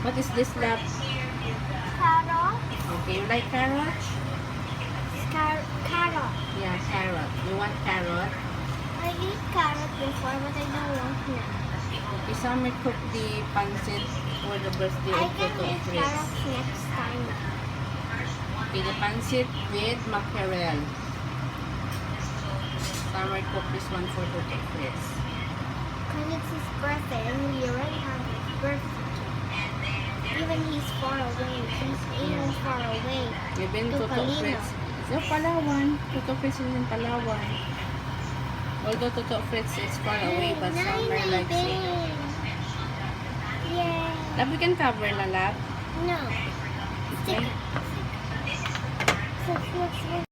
What is this, love? Carrot. Okay, you like carrot? Carrot. Yeah, carrot. You want carrot? I eat carrot before, but I don't want now. Okay, Summer cook the pancit for the birthday I of can Toto eat Chris. carrots next time. Okay, the pancit with mackerel. Summer cook this one for Toto Chris. Because it's his birthday and we already have his birthday. Even he's far away. He's even far away. You've been To Toto Palino. Fritz. So, Palawan. Toto Fritz is in Palawan. Although Toto Fritz is far away, but Summer likes it. Yeah. Love, we can cover la, love. No. Okay. Look.